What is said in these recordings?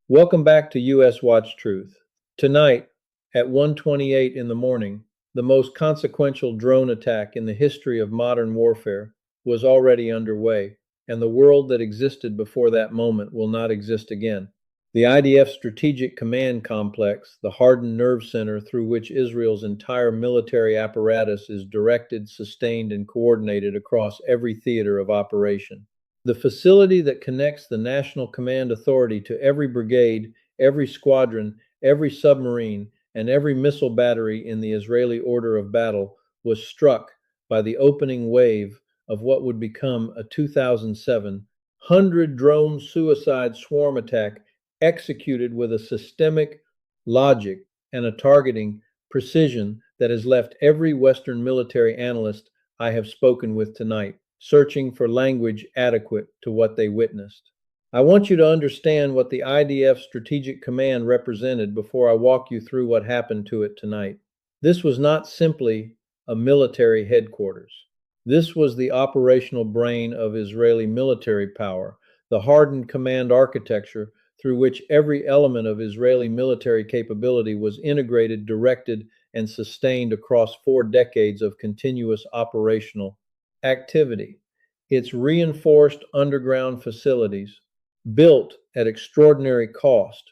Welcome back to US Watch Truth. Tonight, at 1:28 in the morning, the most consequential drone attack in the history of modern warfare was already underway, and the world that existed before that moment will not exist again. The IDF Strategic Command Complex, the hardened nerve center through which Israel's entire military apparatus is directed, sustained, and coordinated across every theater of operation. The facility that connects the National Command Authority to every brigade, every squadron, every submarine, and every missile battery in the Israeli order of battle was struck by the opening wave of what would become a 2007 100 drone suicide swarm attack executed with a systemic logic and a targeting precision that has left every Western military analyst I have spoken with tonight searching for language adequate to what they witnessed. I want you to understand what the IDF Strategic Command represented before I walk you through what happened to it tonight. This was not simply a military headquarters. This was the operational brain of Israeli military power, the hardened command architecture through which every element of Israeli military capability was integrated, directed, and sustained across 4 decades of continuous operational activity. Its reinforced underground facilities, built at extraordinary cost,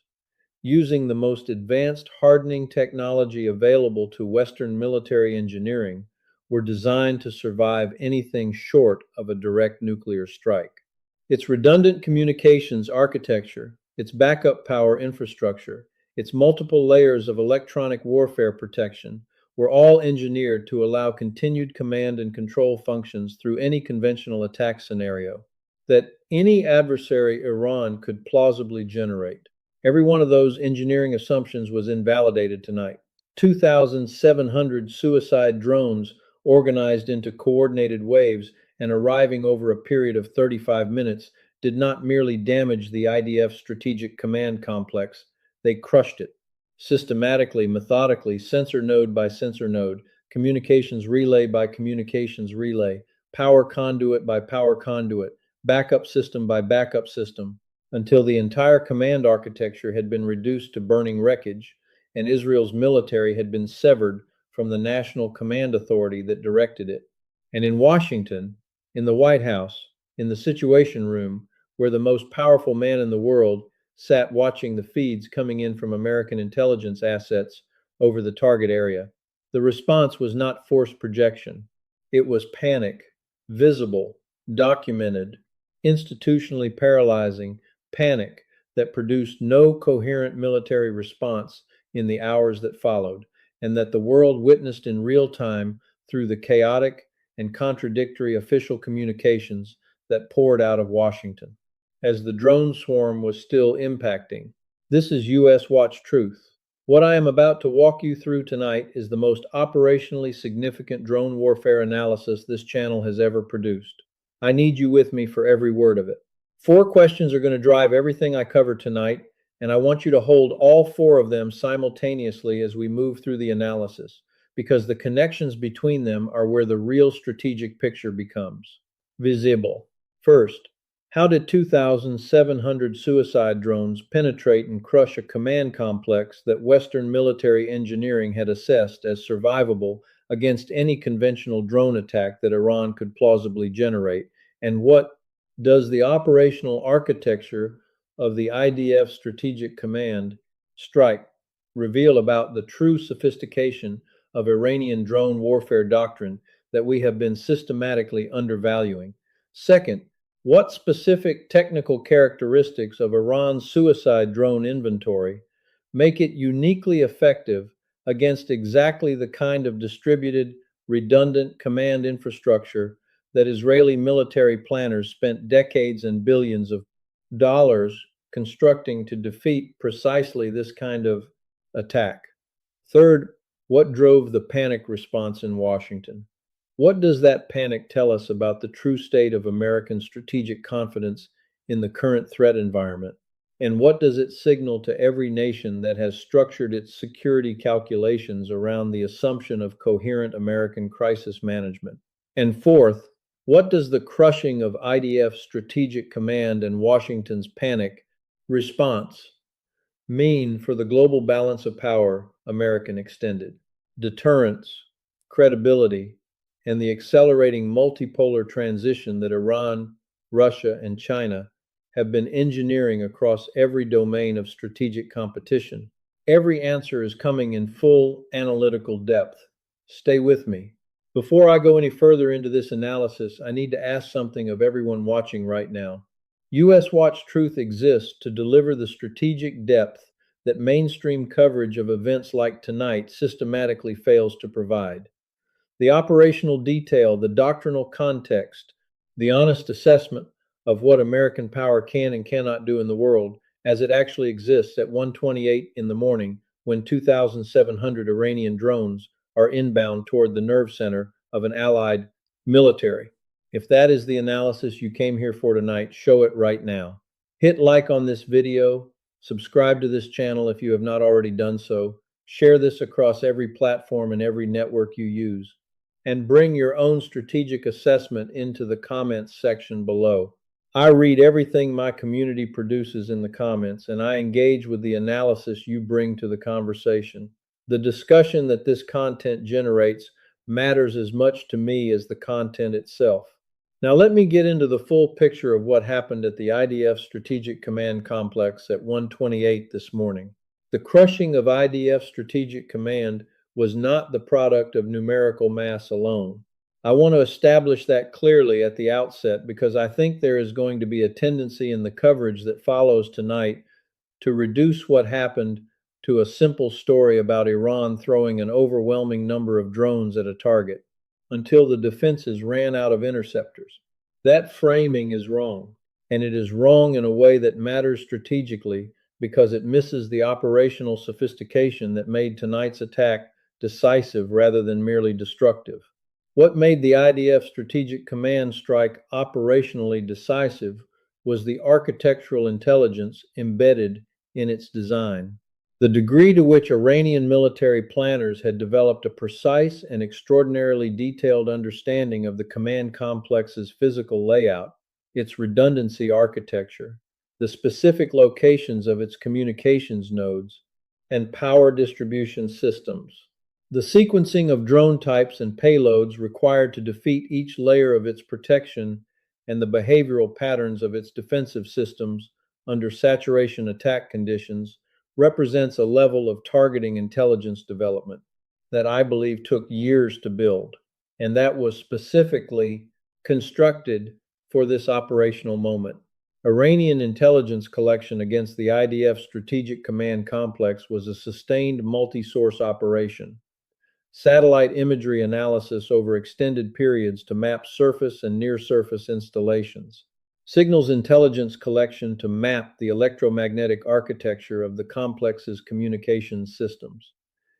using the most advanced hardening technology available to Western military engineering, were designed to survive anything short of a direct nuclear strike. Its redundant communications architecture, its backup power infrastructure, its multiple layers of electronic warfare protection were all engineered to allow continued command and control functions through any conventional attack scenario that any adversary Iran could plausibly generate. Every one of those engineering assumptions was invalidated tonight. 2,700 suicide drones organized into coordinated waves and arriving over a period of 35 minutes did not merely damage the IDF Strategic Command Complex, they crushed it. Systematically, methodically, sensor node by sensor node, communications relay by communications relay, power conduit by power conduit, backup system by backup system, until the entire command architecture had been reduced to burning wreckage, and Israel's military had been severed from the national command authority that directed it. And in Washington, in the White House, in the Situation Room, where the most powerful man in the world sat watching the feeds coming in from American intelligence assets over the target area, the response was not forced projection. It was panic, visible, documented, institutionally paralyzing panic that produced no coherent military response in the hours that followed, and that the world witnessed in real time through the chaotic and contradictory official communications that poured out of Washington as the drone swarm was still impacting. This is US Watch Truth. What I am about to walk you through tonight is the most operationally significant drone warfare analysis this channel has ever produced. I need you with me for every word of it. 4 questions are going to drive everything I cover tonight, and I want you to hold all 4 of them simultaneously as we move through the analysis, because the connections between them are where the real strategic picture becomes visible. First, how did 2,700 suicide drones penetrate and crush a command complex that Western military engineering had assessed as survivable against any conventional drone attack that Iran could plausibly generate? And what does the operational architecture of the IDF Strategic Command strike reveal about the true sophistication of Iranian drone warfare doctrine that we have been systematically undervaluing? Second, what specific technical characteristics of Iran's suicide drone inventory make it uniquely effective against exactly the kind of distributed, redundant command infrastructure that Israeli military planners spent decades and billions of dollars constructing to defeat precisely this kind of attack? Third, what drove the panic response in Washington? What does that panic tell us about the true state of American strategic confidence in the current threat environment? And what does it signal to every nation that has structured its security calculations around the assumption of coherent American crisis management? And fourth, what does the crushing of IDF Strategic Command and Washington's panic response mean for the global balance of power American extended? Deterrence, credibility, and the accelerating multipolar transition that Iran, Russia, and China have been engineering across every domain of strategic competition. Every answer is coming in full analytical depth. Stay with me. Before I go any further into this analysis, I need to ask something of everyone watching right now. U.S. Watch Truth exists to deliver the strategic depth that mainstream coverage of events like tonight systematically fails to provide. The operational detail, the doctrinal context, the honest assessment of what American power can and cannot do in the world as it actually exists at 1:28 in the morning when 2,700 Iranian drones are inbound toward the nerve center of an allied military. If that is the analysis you came here for tonight, show it right now. Hit like on this video, subscribe to this channel if you have not already done so, share this across every platform and every network you use, and bring your own strategic assessment into the comments section below. I read everything my community produces in the comments, and I engage with the analysis you bring to the conversation. The discussion that this content generates matters as much to me as the content itself. Now, let me get into the full picture of what happened at the IDF Strategic Command Complex at 1:28 this morning. The crushing of IDF Strategic Command was not the product of numerical mass alone. I want to establish that clearly at the outset because I think there is going to be a tendency in the coverage that follows tonight to reduce what happened to a simple story about Iran throwing an overwhelming number of drones at a target until the defenses ran out of interceptors. That framing is wrong, and it is wrong in a way that matters strategically because it misses the operational sophistication that made tonight's attack decisive rather than merely destructive. What made the IDF Strategic Command strike operationally decisive was the architectural intelligence embedded in its design. The degree to which Iranian military planners had developed a precise and extraordinarily detailed understanding of the command complex's physical layout, its redundancy architecture, the specific locations of its communications nodes, and power distribution systems. The sequencing of drone types and payloads required to defeat each layer of its protection and the behavioral patterns of its defensive systems under saturation attack conditions represents a level of targeting intelligence development that I believe took years to build, and that was specifically constructed for this operational moment. Iranian intelligence collection against the IDF Strategic Command Complex was a sustained multi-source operation. Satellite imagery analysis over extended periods to map surface and near-surface installations. Signals intelligence collection to map the electromagnetic architecture of the complex's communications systems.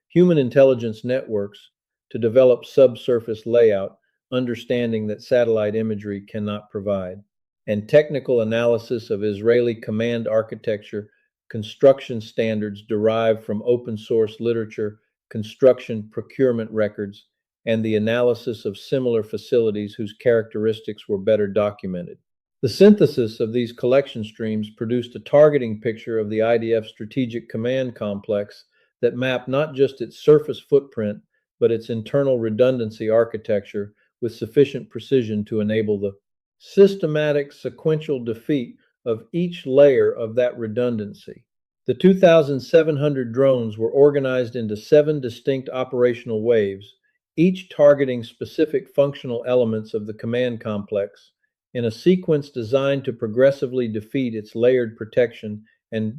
Human intelligence networks to develop subsurface layout, understanding that satellite imagery cannot provide. And technical analysis of Israeli command architecture, construction standards derived from open source literature, construction procurement records, and the analysis of similar facilities whose characteristics were better documented. The synthesis of these collection streams produced a targeting picture of the IDF Strategic Command Complex that mapped not just its surface footprint, but its internal redundancy architecture with sufficient precision to enable the systematic sequential defeat of each layer of that redundancy. The 2,700 drones were organized into 7 distinct operational waves, each targeting specific functional elements of the command complex in a sequence designed to progressively defeat its layered protection and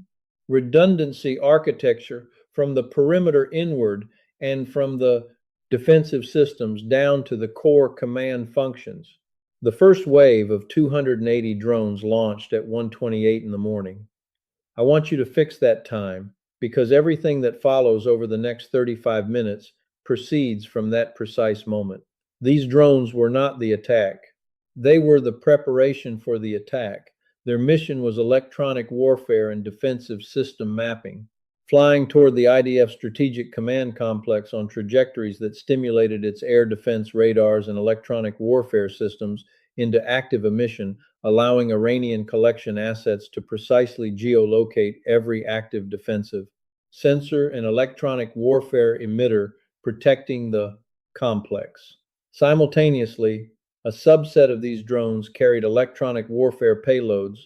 redundancy architecture from the perimeter inward and from the defensive systems down to the core command functions. The first wave of 280 drones launched at 1:28 in the morning. I want you to fix that time because everything that follows over the next 35 minutes proceeds from that precise moment. These drones were not the attack. They were the preparation for the attack. Their mission was electronic warfare and defensive system mapping, flying toward the IDF Strategic Command Complex on trajectories that stimulated its air defense radars and electronic warfare systems into active emission, allowing Iranian collection assets to precisely geolocate every active defensive sensor and electronic warfare emitter protecting the complex. Simultaneously, a subset of these drones carried electronic warfare payloads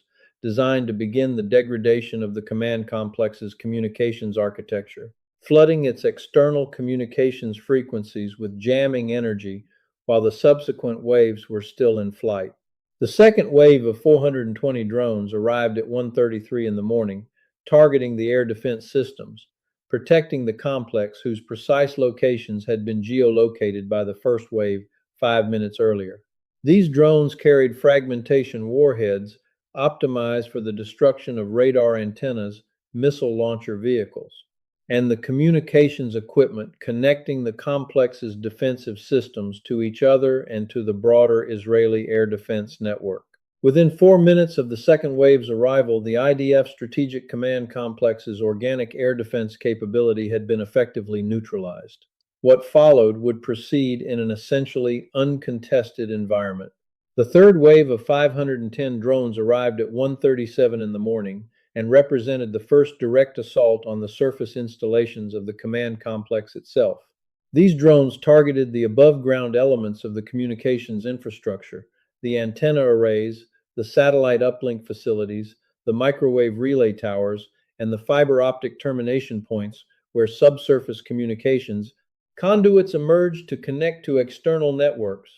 designed to begin the degradation of the command complex's communications architecture, flooding its external communications frequencies with jamming energy while the subsequent waves were still in flight. The second wave of 420 drones arrived at 1:33 in the morning, targeting the air defense systems, protecting the complex whose precise locations had been geolocated by the first wave 5 minutes earlier. These drones carried fragmentation warheads optimized for the destruction of radar antennas, missile launcher vehicles, and the communications equipment connecting the complex's defensive systems to each other and to the broader Israeli air defense network. Within 4 minutes of the second wave's arrival, the IDF Strategic Command Complex's organic air defense capability had been effectively neutralized. What followed would proceed in an essentially uncontested environment. The third wave of 510 drones arrived at 1:37 in the morning and represented the first direct assault on the surface installations of the command complex itself. These drones targeted the above-ground elements of the communications infrastructure, the antenna arrays, the satellite uplink facilities, the microwave relay towers, and the fiber optic termination points where subsurface communications conduits emerged to connect to external networks.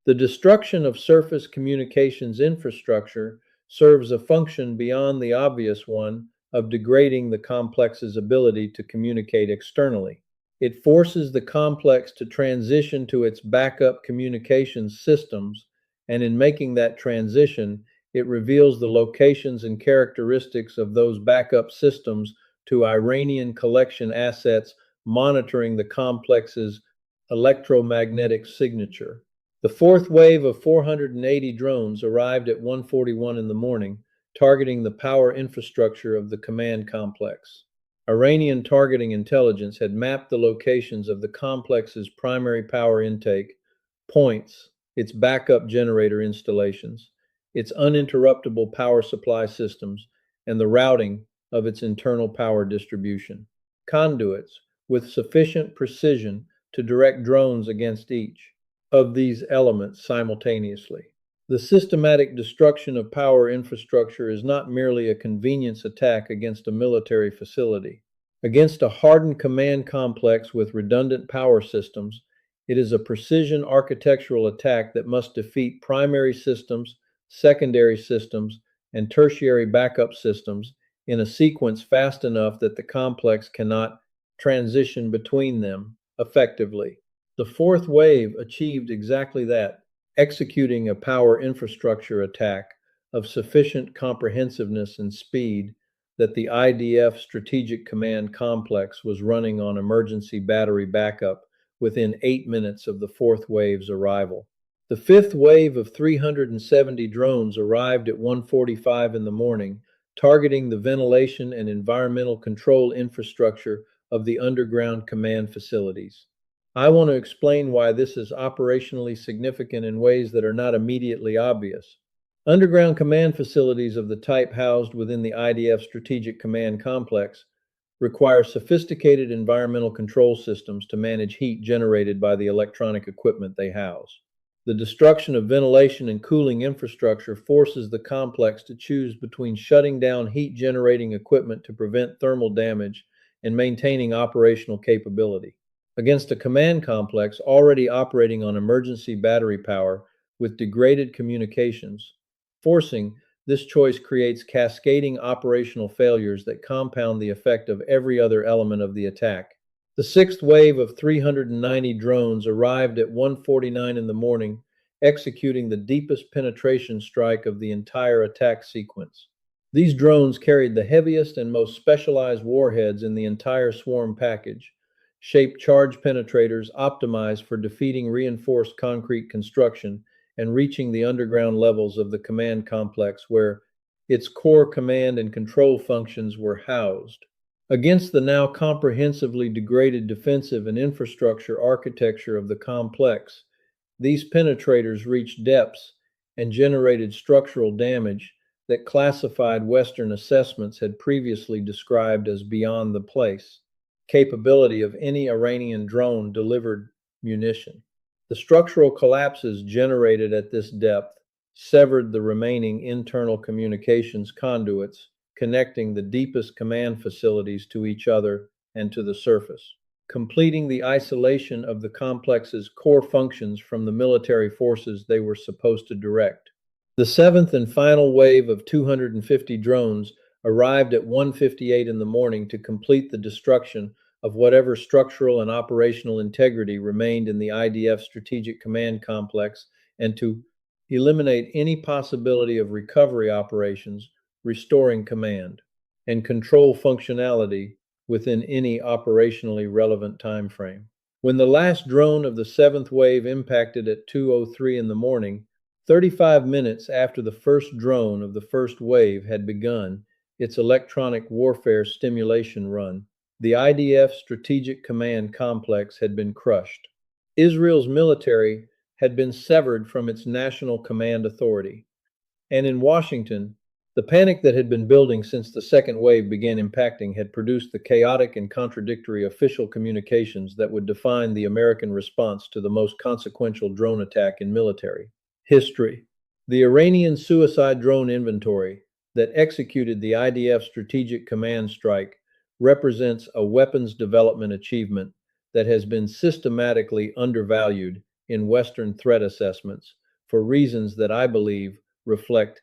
The destruction of surface communications infrastructure serves a function beyond the obvious one of degrading the complex's ability to communicate externally. It forces the complex to transition to its backup communications systems, and in making that transition, it reveals the locations and characteristics of those backup systems to Iranian collection assets monitoring the complex's electromagnetic signature. The fourth wave of 480 drones arrived at 1:41 in the morning, targeting the power infrastructure of the command complex. Iranian targeting intelligence had mapped the locations of the complex's primary power intake points, its backup generator installations, its uninterruptible power supply systems, and the routing of its internal power distribution conduits with sufficient precision to direct drones against each of these elements simultaneously. The systematic destruction of power infrastructure is not merely a convenience attack against a military facility. Against a hardened command complex with redundant power systems, it is a precision architectural attack that must defeat primary systems, secondary systems, and tertiary backup systems in a sequence fast enough that the complex cannot transition between them effectively. The fourth wave achieved exactly that, executing a power infrastructure attack of sufficient comprehensiveness and speed that the IDF Strategic Command Complex was running on emergency battery backup within 8 minutes of the fourth wave's arrival. The fifth wave of 370 drones arrived at 1:45 in the morning, targeting the ventilation and environmental control infrastructure of the underground command facilities. I want to explain why this is operationally significant in ways that are not immediately obvious. Underground command facilities of the type housed within the IDF Strategic Command Complex require sophisticated environmental control systems to manage heat generated by the electronic equipment they house. The destruction of ventilation and cooling infrastructure forces the complex to choose between shutting down heat-generating equipment to prevent thermal damage and maintaining operational capability. Against a command complex already operating on emergency battery power with degraded communications, forcing this choice creates cascading operational failures that compound the effect of every other element of the attack. The sixth wave of 390 drones arrived at 1:49 in the morning, executing the deepest penetration strike of the entire attack sequence. These drones carried the heaviest and most specialized warheads in the entire swarm package, shaped charge penetrators optimized for defeating reinforced concrete construction and reaching the underground levels of the command complex where its core command and control functions were housed. Against the now comprehensively degraded defensive and infrastructure architecture of the complex, these penetrators reached depths and generated structural damage that classified Western assessments had previously described as beyond the place capability of any Iranian drone delivered munition. The structural collapses generated at this depth severed the remaining internal communications conduits connecting the deepest command facilities to each other and to the surface, completing the isolation of the complex's core functions from the military forces they were supposed to direct. The seventh and final wave of 250 drones arrived at 1:58 in the morning to complete the destruction of whatever structural and operational integrity remained in the IDF Strategic Command Complex and to eliminate any possibility of recovery operations, restoring command and control functionality within any operationally relevant time frame. When the last drone of the seventh wave impacted at 2:03 in the morning, 35 minutes after the first drone of the first wave had begun its electronic warfare stimulation run, the IDF Strategic Command Complex had been crushed. Israel's military had been severed from its national command authority. And in Washington, the panic that had been building since the second wave began impacting had produced the chaotic and contradictory official communications that would define the American response to the most consequential drone attack in military history. The Iranian suicide drone inventory that executed the IDF Strategic Command strike represents a weapons development achievement that has been systematically undervalued in Western threat assessments for reasons that I believe reflect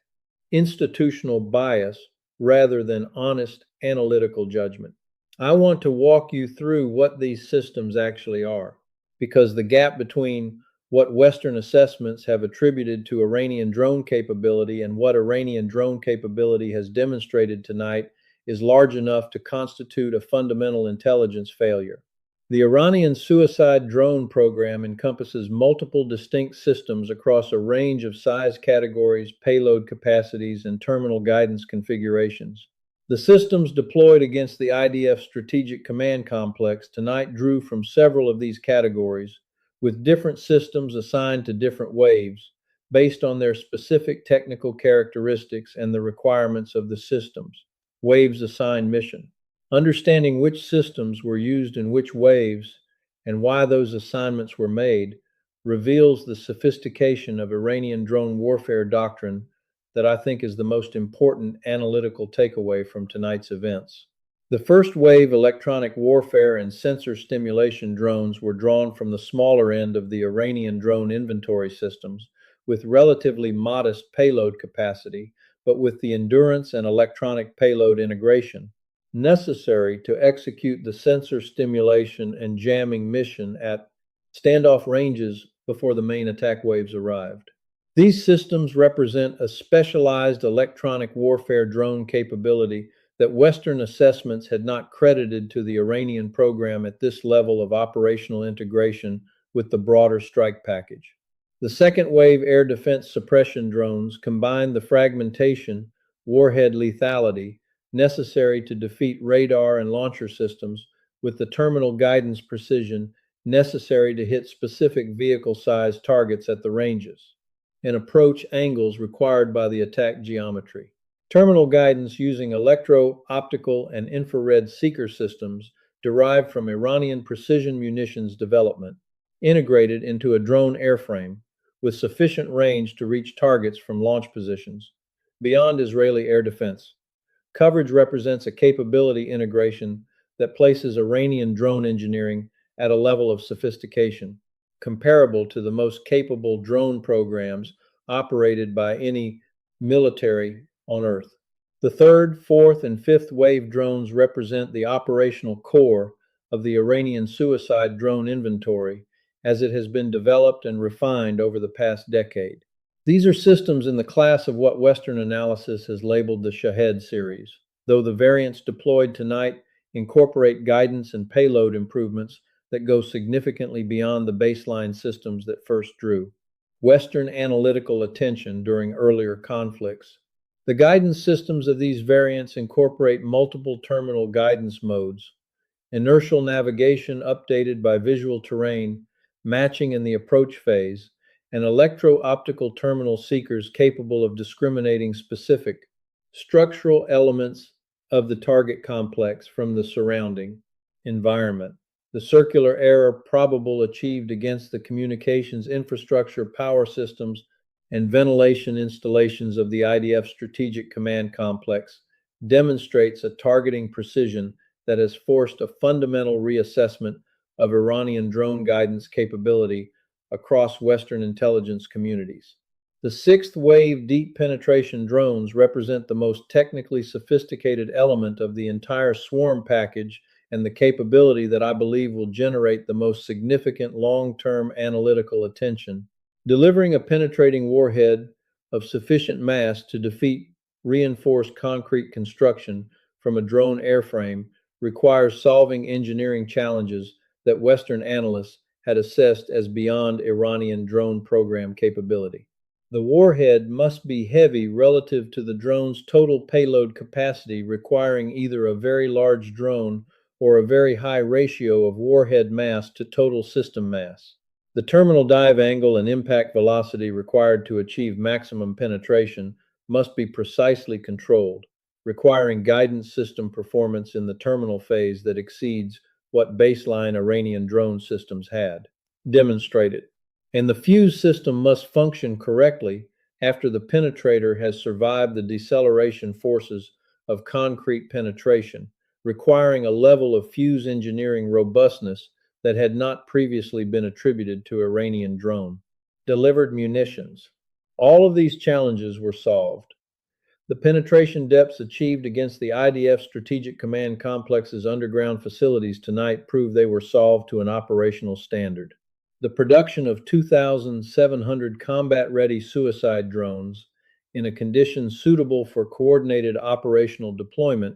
institutional bias rather than honest analytical judgment. I want to walk you through what these systems actually are, because the gap between what Western assessments have attributed to Iranian drone capability and what Iranian drone capability has demonstrated tonight is large enough to constitute a fundamental intelligence failure. The Iranian suicide drone program encompasses multiple distinct systems across a range of size categories, payload capacities, and terminal guidance configurations. The systems deployed against the IDF Strategic Command Complex tonight drew from several of these categories, with different systems assigned to different waves based on their specific technical characteristics and the requirements of the systems. Waves assigned mission. Understanding which systems were used in which waves and why those assignments were made reveals the sophistication of Iranian drone warfare doctrine that I think is the most important analytical takeaway from tonight's events. The first wave electronic warfare and sensor stimulation drones were drawn from the smaller end of the Iranian drone inventory systems with relatively modest payload capacity, but with the endurance and electronic payload integration necessary to execute the sensor stimulation and jamming mission at standoff ranges before the main attack waves arrived. These systems represent a specialized electronic warfare drone capability that Western assessments had not credited to the Iranian program at this level of operational integration with the broader strike package. The second wave air defense suppression drones combined the fragmentation, warhead lethality, necessary to defeat radar and launcher systems with the terminal guidance precision necessary to hit specific vehicle-sized targets at the ranges and approach angles required by the attack geometry. Terminal guidance using electro-optical and infrared seeker systems derived from Iranian precision munitions development, integrated into a drone airframe with sufficient range to reach targets from launch positions beyond Israeli air defense. Coverage represents a capability integration that places Iranian drone engineering at a level of sophistication comparable to the most capable drone programs operated by any military on Earth. The third, fourth, and fifth wave drones represent the operational core of the Iranian suicide drone inventory as it has been developed and refined over the past decade. These are systems in the class of what Western analysis has labeled the Shahed series, though the variants deployed tonight incorporate guidance and payload improvements that go significantly beyond the baseline systems that first drew Western analytical attention during earlier conflicts. The guidance systems of these variants incorporate multiple terminal guidance modes, inertial navigation updated by visual terrain, matching in the approach phase, and electro-optical terminal seekers capable of discriminating specific structural elements of the target complex from the surrounding environment. The circular error probable achieved against the communications infrastructure, power systems, and ventilation installations of the IDF Strategic Command Complex demonstrates a targeting precision that has forced a fundamental reassessment of Iranian drone guidance capability across Western intelligence communities. The sixth wave deep penetration drones represent the most technically sophisticated element of the entire swarm package and the capability that I believe will generate the most significant long-term analytical attention. Delivering a penetrating warhead of sufficient mass to defeat reinforced concrete construction from a drone airframe requires solving engineering challenges that Western analysts had assessed as beyond Iranian drone program capability. The warhead must be heavy relative to the drone's total payload capacity, requiring either a very large drone or a very high ratio of warhead mass to total system mass. The terminal dive angle and impact velocity required to achieve maximum penetration must be precisely controlled, requiring guidance system performance in the terminal phase that exceeds what baseline Iranian drone systems had demonstrated. And the fuse system must function correctly after the penetrator has survived the deceleration forces of concrete penetration, requiring a level of fuse engineering robustness that had not previously been attributed to Iranian drone. Delivered munitions. All of these challenges were solved. The penetration depths achieved against the IDF Strategic Command Complex's underground facilities tonight prove they were solved to an operational standard. The production of 2,700 combat-ready suicide drones in a condition suitable for coordinated operational deployment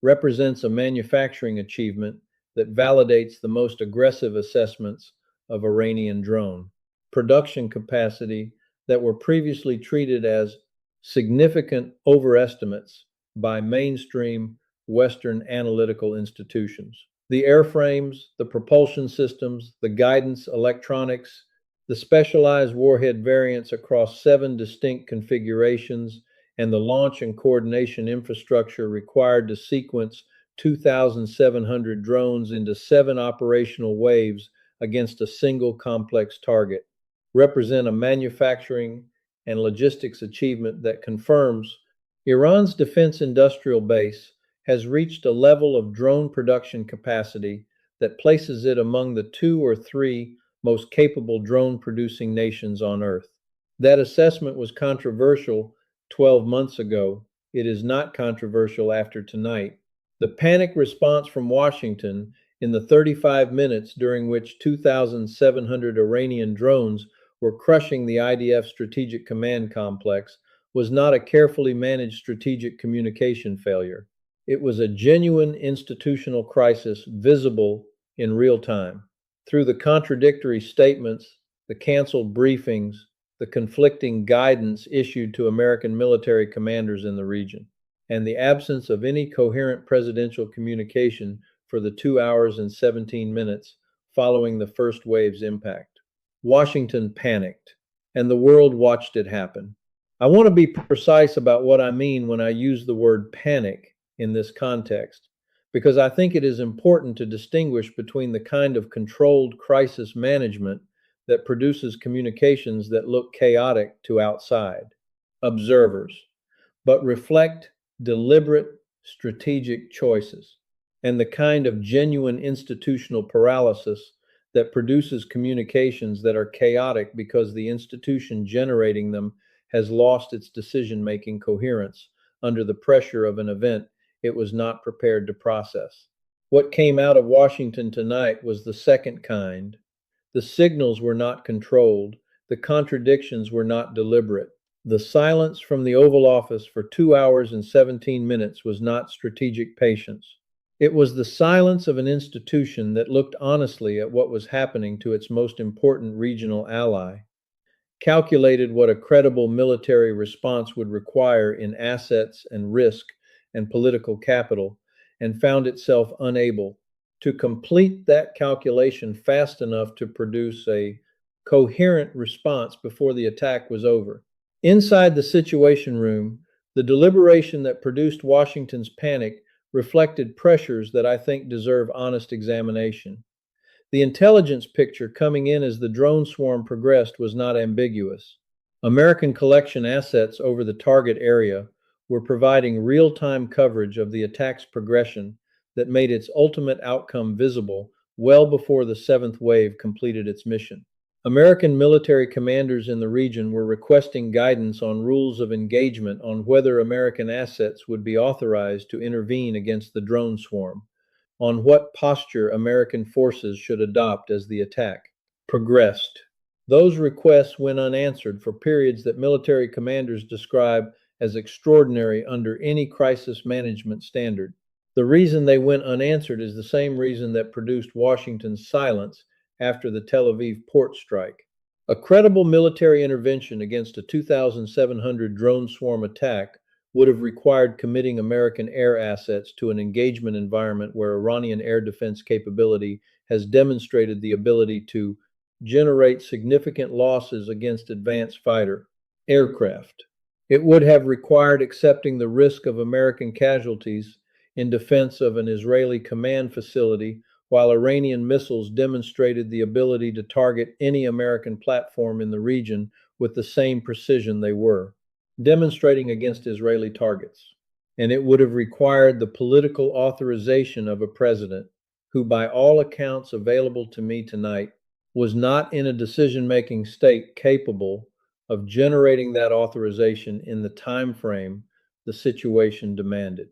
represents a manufacturing achievement that validates the most aggressive assessments of Iranian drone production capacity that were previously treated as significant overestimates by mainstream Western analytical institutions. The airframes, the propulsion systems, the guidance electronics, the specialized warhead variants across 7 distinct configurations, and the launch and coordination infrastructure required to sequence 2,700 drones into 7 operational waves against a single complex target represent a manufacturing and logistics achievement that confirms Iran's defense industrial base has reached a level of drone production capacity that places it among the 2 or 3 most capable drone producing nations on Earth. That assessment was controversial 12 months ago. It is not controversial after tonight. The panic response from Washington in the 35 minutes during which 2,700 Iranian drones were crushing the IDF Strategic Command Complex was not a carefully managed strategic communication failure. It was a genuine institutional crisis visible in real time. Through the contradictory statements, the canceled briefings, the conflicting guidance issued to American military commanders in the region, and the absence of any coherent presidential communication for the 2 hours and 17 minutes following the first wave's impact. Washington panicked, and the world watched it happen. I want to be precise about what I mean when I use the word panic in this context, because I think it is important to distinguish between the kind of controlled crisis management that produces communications that look chaotic to outside observers, but reflect deliberate strategic choices, and the kind of genuine institutional paralysis that produces communications that are chaotic because the institution generating them has lost its decision-making coherence under the pressure of an event it was not prepared to process. What came out of Washington tonight was the second kind. The signals were not controlled. The contradictions were not deliberate. The silence from the Oval Office for 2 hours and 17 minutes was not strategic patience. It was the silence of an institution that looked honestly at what was happening to its most important regional ally, calculated what a credible military response would require in assets and risk and political capital, and found itself unable to complete that calculation fast enough to produce a coherent response before the attack was over. Inside the Situation Room, the deliberation that produced Washington's panic reflected pressures that I think deserve honest examination. The intelligence picture coming in as the drone swarm progressed was not ambiguous. American collection assets over the target area were providing real-time coverage of the attack's progression that made its ultimate outcome visible well before the seventh wave completed its mission. American military commanders in the region were requesting guidance on rules of engagement on whether American assets would be authorized to intervene against the drone swarm, on what posture American forces should adopt as the attack progressed. Those requests went unanswered for periods that military commanders describe as extraordinary under any crisis management standard. The reason they went unanswered is the same reason that produced Washington's silence after the Tel Aviv port strike. A credible military intervention against a 2,700 drone swarm attack would have required committing American air assets to an engagement environment where Iranian air defense capability has demonstrated the ability to generate significant losses against advanced fighter aircraft. It would have required accepting the risk of American casualties in defense of an Israeli command facility, while Iranian missiles demonstrated the ability to target any American platform in the region with the same precision they were demonstrating against Israeli targets. And it would have required the political authorization of a president who, by all accounts available to me tonight, was not in a decision-making state capable of generating that authorization in the time frame the situation demanded.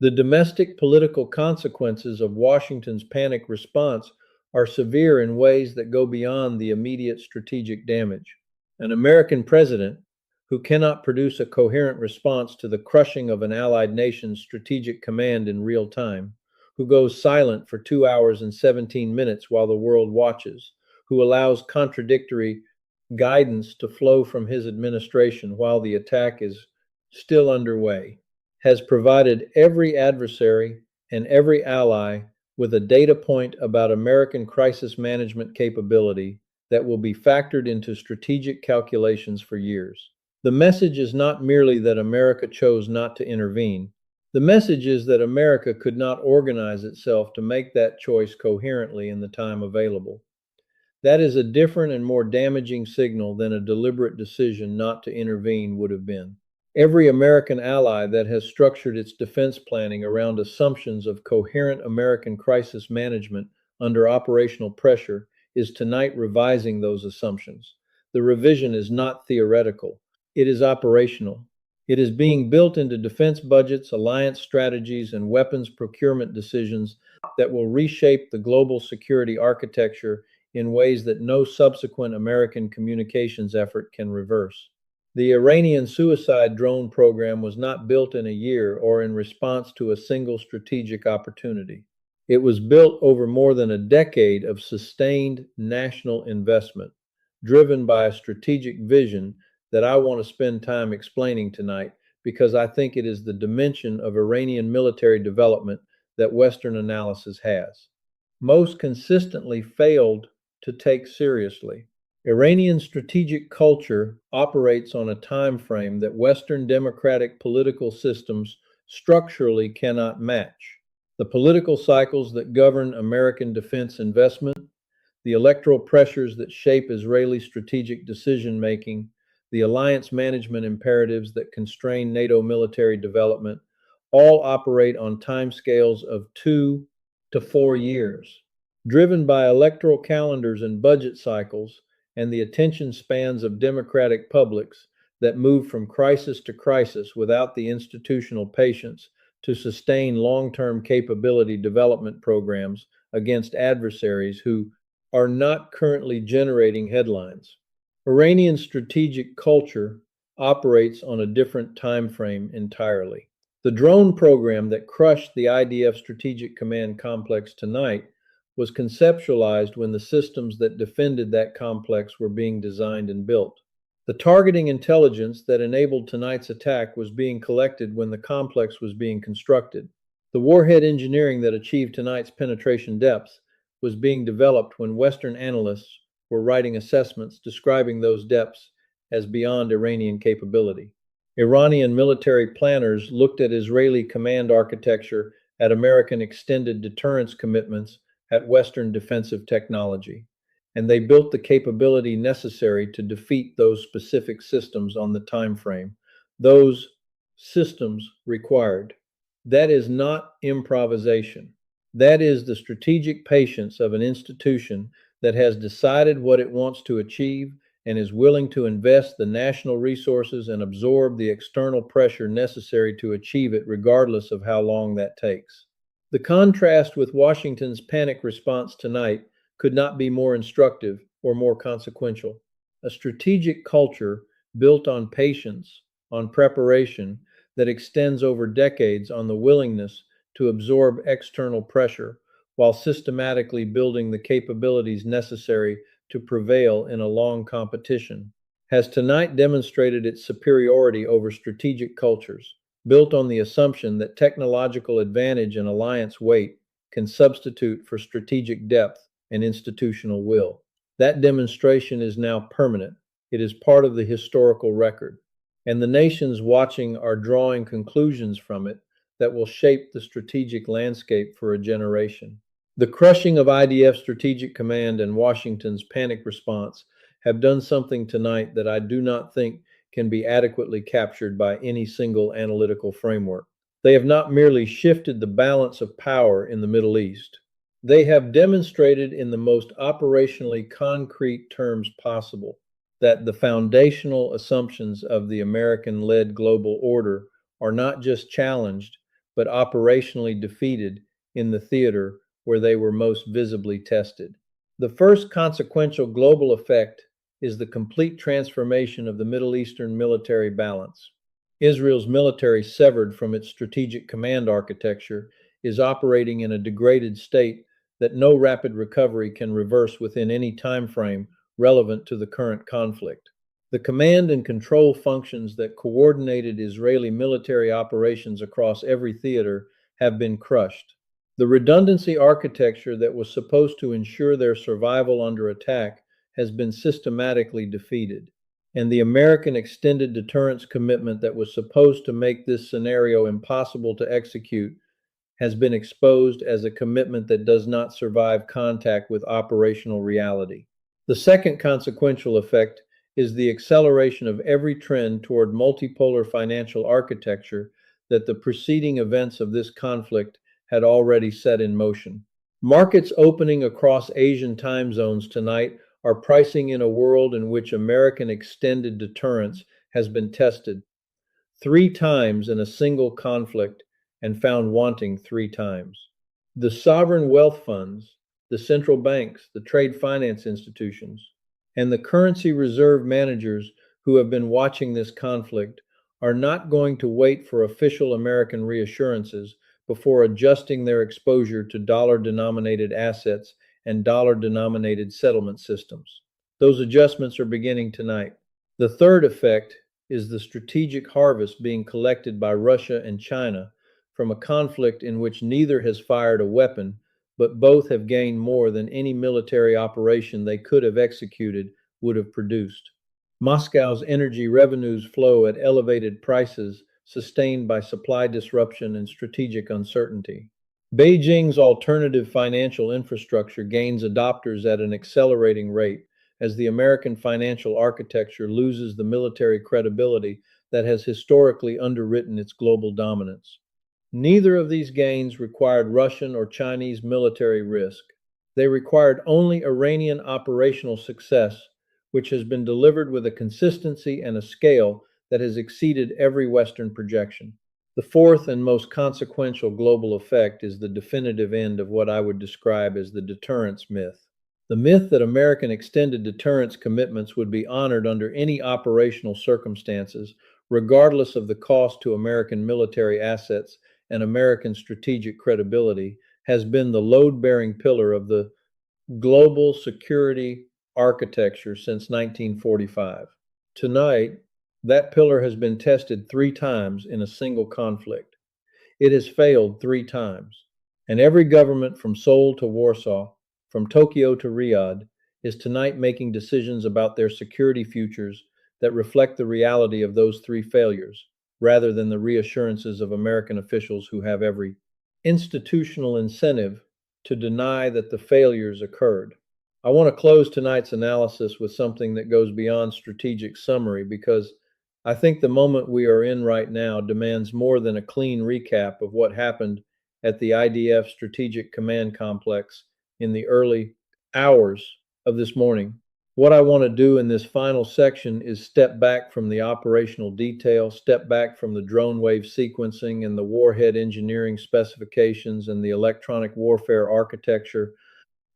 The domestic political consequences of Washington's panic response are severe in ways that go beyond the immediate strategic damage. An American president who cannot produce a coherent response to the crushing of an allied nation's strategic command in real time, who goes silent for 2 hours and 17 minutes while the world watches, who allows contradictory guidance to flow from his administration while the attack is still underway, has provided every adversary and every ally with a data point about American crisis management capability that will be factored into strategic calculations for years. The message is not merely that America chose not to intervene. The message is that America could not organize itself to make that choice coherently in the time available. That is a different and more damaging signal than a deliberate decision not to intervene would have been. Every American ally that has structured its defense planning around assumptions of coherent American crisis management under operational pressure is tonight revising those assumptions. The revision is not theoretical, it is operational. It is being built into defense budgets, alliance strategies, and weapons procurement decisions that will reshape the global security architecture in ways that no subsequent American communications effort can reverse. The Iranian suicide drone program was not built in a year or in response to a single strategic opportunity. It was built over more than a decade of sustained national investment, driven by a strategic vision that I want to spend time explaining tonight because I think it is the dimension of Iranian military development that Western analysis has most consistently failed to take seriously. Iranian strategic culture operates on a time frame that Western democratic political systems structurally cannot match. The political cycles that govern American defense investment, the electoral pressures that shape Israeli strategic decision-making, the alliance management imperatives that constrain NATO military development, all operate on timescales of 2 to 4 years. Driven by electoral calendars and budget cycles, and the attention spans of democratic publics that move from crisis to crisis without the institutional patience to sustain long-term capability development programs against adversaries who are not currently generating headlines. Iranian strategic culture operates on a different time frame entirely. The drone program that crushed the IDF Strategic Command complex tonight was conceptualized when the systems that defended that complex were being designed and built. The targeting intelligence that enabled tonight's attack was being collected when the complex was being constructed. The warhead engineering that achieved tonight's penetration depths was being developed when Western analysts were writing assessments describing those depths as beyond Iranian capability. Iranian military planners looked at Israeli command architecture, at American extended deterrence commitments, at Western defensive technology, and they built the capability necessary to defeat those specific systems on the time frame. Those systems required. That is not improvisation. That is the strategic patience of an institution that has decided what it wants to achieve and is willing to invest the national resources and absorb the external pressure necessary to achieve it, regardless of how long that takes. The contrast with Washington's panic response tonight could not be more instructive or more consequential. A strategic culture built on patience, on preparation, that extends over decades, on the willingness to absorb external pressure while systematically building the capabilities necessary to prevail in a long competition, has tonight demonstrated its superiority over strategic cultures, built on the assumption that technological advantage and alliance weight can substitute for strategic depth and institutional will. That demonstration is now permanent. It is part of the historical record, and the nations watching are drawing conclusions from it that will shape the strategic landscape for a generation. The crushing of IDF Strategic Command and Washington's panic response have done something tonight that I do not think can be adequately captured by any single analytical framework. They have not merely shifted the balance of power in the Middle East. They have demonstrated in the most operationally concrete terms possible that the foundational assumptions of the American-led global order are not just challenged, but operationally defeated in the theater where they were most visibly tested. The first consequential global effect is the complete transformation of the Middle Eastern military balance. Israel's military, severed from its strategic command architecture, is operating in a degraded state that no rapid recovery can reverse within any time frame relevant to the current conflict. The command and control functions that coordinated Israeli military operations across every theater have been crushed. The redundancy architecture that was supposed to ensure their survival under attack has been systematically defeated, and the American extended deterrence commitment that was supposed to make this scenario impossible to execute has been exposed as a commitment that does not survive contact with operational reality. The second consequential effect is the acceleration of every trend toward multipolar financial architecture that the preceding events of this conflict had already set in motion. Markets opening across Asian time zones tonight are pricing in a world in which American extended deterrence has been tested 3 times in a single conflict and found wanting 3 times. The sovereign wealth funds, the central banks, the trade finance institutions, and the currency reserve managers who have been watching this conflict are not going to wait for official American reassurances before adjusting their exposure to dollar-denominated assets and dollar-denominated settlement systems. Those adjustments are beginning tonight. The third effect is the strategic harvest being collected by Russia and China from a conflict in which neither has fired a weapon, but both have gained more than any military operation they could have executed would have produced. Moscow's energy revenues flow at elevated prices, sustained by supply disruption and strategic uncertainty. Beijing's alternative financial infrastructure gains adopters at an accelerating rate as the American financial architecture loses the military credibility that has historically underwritten its global dominance. Neither of these gains required Russian or Chinese military risk. They required only Iranian operational success, which has been delivered with a consistency and a scale that has exceeded every Western projection. The fourth and most consequential global effect is the definitive end of what I would describe as the deterrence myth. The myth that American extended deterrence commitments would be honored under any operational circumstances, regardless of the cost to American military assets and American strategic credibility, has been the load-bearing pillar of the global security architecture since 1945. Tonight, that pillar has been tested 3 times in a single conflict. It has failed 3 times, and every government from Seoul to Warsaw, from Tokyo to Riyadh, is tonight making decisions about their security futures that reflect the reality of those three failures, rather than the reassurances of American officials who have every institutional incentive to deny that the failures occurred. I want to close tonight's analysis with something that goes beyond strategic summary because I think the moment we are in right now demands more than a clean recap of what happened at the IDF Strategic Command Complex in the early hours of this morning. What I want to do in this final section is step back from the operational detail, step back from the drone wave sequencing and the warhead engineering specifications and the electronic warfare architecture,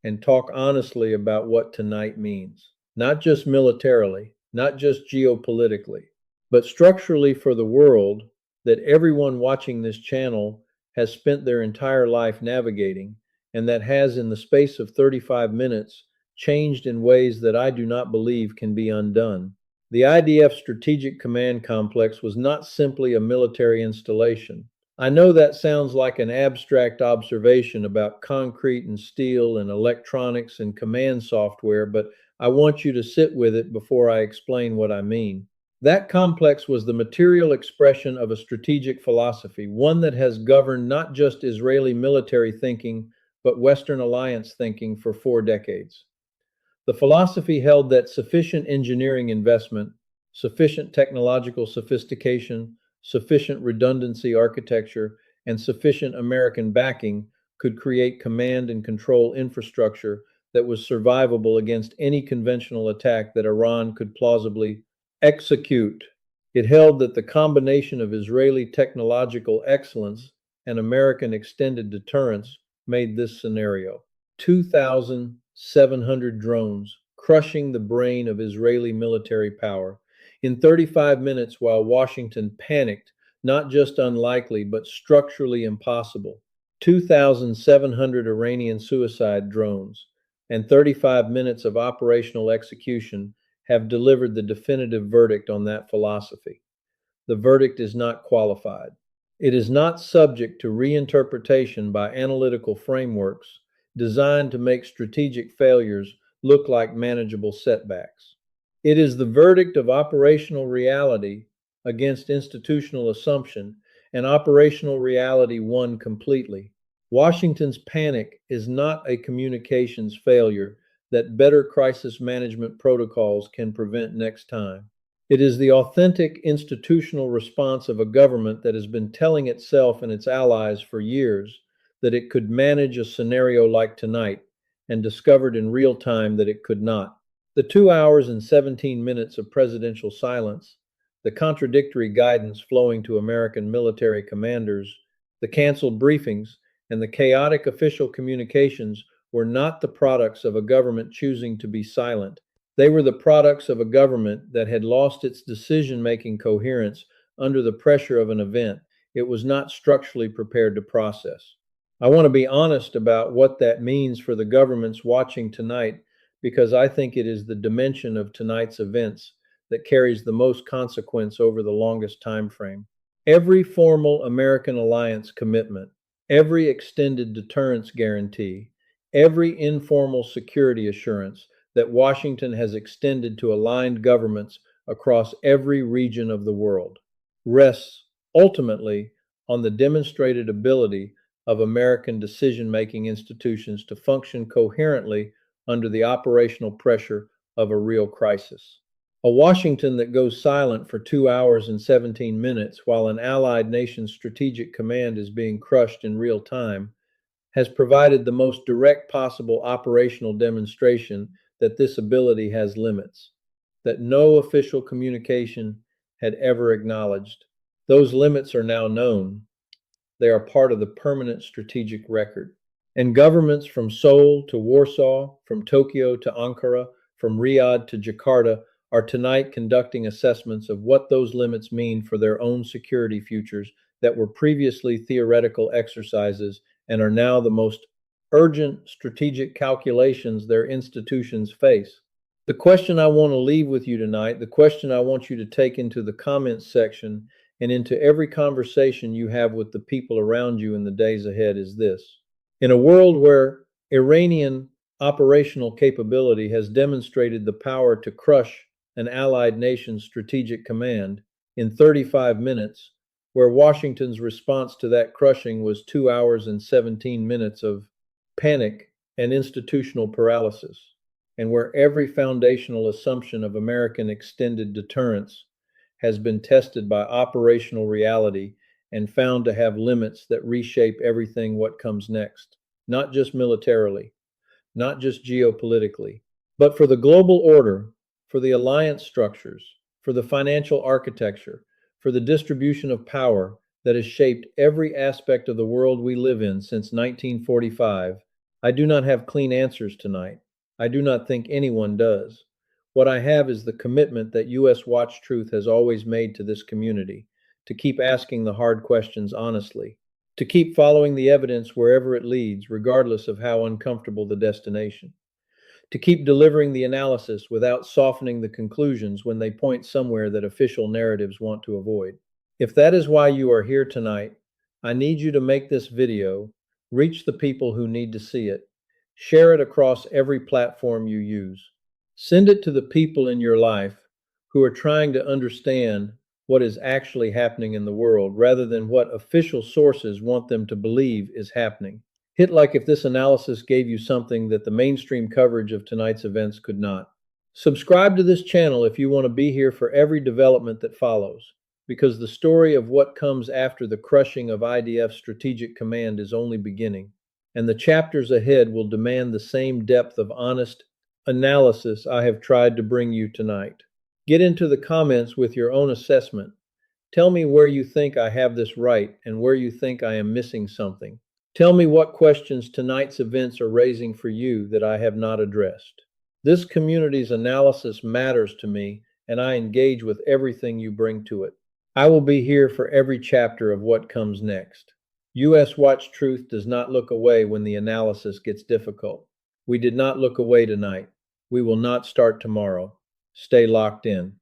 and talk honestly about what tonight means. Not just militarily, not just geopolitically, but structurally for the world that everyone watching this channel has spent their entire life navigating, and that has, in the space of 35 minutes, changed in ways that I do not believe can be undone. The IDF Strategic Command Complex was not simply a military installation. I know that sounds like an abstract observation about concrete and steel and electronics and command software, but I want you to sit with it before I explain what I mean. That complex was the material expression of a strategic philosophy, one that has governed not just Israeli military thinking, but Western alliance thinking for 4 decades. The philosophy held that sufficient engineering investment, sufficient technological sophistication, sufficient redundancy architecture, and sufficient American backing could create command and control infrastructure that was survivable against any conventional attack that Iran could plausibly execute. It held that the combination of Israeli technological excellence and American extended deterrence made this scenario. 2,700 drones crushing the brain of Israeli military power in 35 minutes while Washington panicked, not just unlikely, but structurally impossible. 2,700 Iranian suicide drones and 35 minutes of operational execution have delivered the definitive verdict on that philosophy. The verdict is not qualified. It is not subject to reinterpretation by analytical frameworks designed to make strategic failures look like manageable setbacks. It is the verdict of operational reality against institutional assumption, and operational reality won completely. Washington's panic is not a communications failure that better crisis management protocols can prevent next time. It is the authentic institutional response of a government that has been telling itself and its allies for years that it could manage a scenario like tonight, and discovered in real time that it could not. The 2 hours and 17 minutes of presidential silence, the contradictory guidance flowing to American military commanders, the canceled briefings, and the chaotic official communications were not the products of a government choosing to be silent. They were the products of a government that had lost its decision-making coherence under the pressure of an event it was not structurally prepared to process. I want to be honest about what that means for the governments watching tonight, because I think it is the dimension of tonight's events that carries the most consequence over the longest time frame. Every formal American alliance commitment, every extended deterrence guarantee, every informal security assurance that Washington has extended to aligned governments across every region of the world rests ultimately on the demonstrated ability of American decision-making institutions to function coherently under the operational pressure of a real crisis. A Washington that goes silent for 2 hours and 17 minutes while an allied nation's strategic command is being crushed in real time has provided the most direct possible operational demonstration that this ability has limits, that no official communication had ever acknowledged. Those limits are now known. They are part of the permanent strategic record. And governments from Seoul to Warsaw, from Tokyo to Ankara, from Riyadh to Jakarta are tonight conducting assessments of what those limits mean for their own security futures that were previously theoretical exercises and are now the most urgent strategic calculations their institutions face. The question I want to leave with you tonight, the question I want you to take into the comments section and into every conversation you have with the people around you in the days ahead is this. In a world where Iranian operational capability has demonstrated the power to crush an allied nation's strategic command in 35 minutes, where Washington's response to that crushing was 2 hours and 17 minutes of panic and institutional paralysis, and where every foundational assumption of American extended deterrence has been tested by operational reality and found to have limits that reshape everything what comes next, not just militarily, not just geopolitically, but for the global order, for the alliance structures, for the financial architecture, for the distribution of power that has shaped every aspect of the world we live in since 1945. I do not have clean answers tonight. I do not think anyone does. What I have is the commitment that U.S. Watch Truth has always made to this community, to keep asking the hard questions honestly, to keep following the evidence wherever it leads, regardless of how uncomfortable the destination, to keep delivering the analysis without softening the conclusions when they point somewhere that official narratives want to avoid. If that is why you are here tonight, I need you to make this video reach the people who need to see it. Share it across every platform you use. Send it to the people in your life who are trying to understand what is actually happening in the world rather than what official sources want them to believe is happening. Hit like if this analysis gave you something that the mainstream coverage of tonight's events could not. Subscribe to this channel if you want to be here for every development that follows, because the story of what comes after the crushing of IDF strategic command is only beginning, and the chapters ahead will demand the same depth of honest analysis I have tried to bring you tonight. Get into the comments with your own assessment. Tell me where you think I have this right and where you think I am missing something. Tell me what questions tonight's events are raising for you that I have not addressed. This community's analysis matters to me, and I engage with everything you bring to it. I will be here for every chapter of what comes next. U.S. Watch Truth does not look away when the analysis gets difficult. We did not look away tonight. We will not start tomorrow. Stay locked in.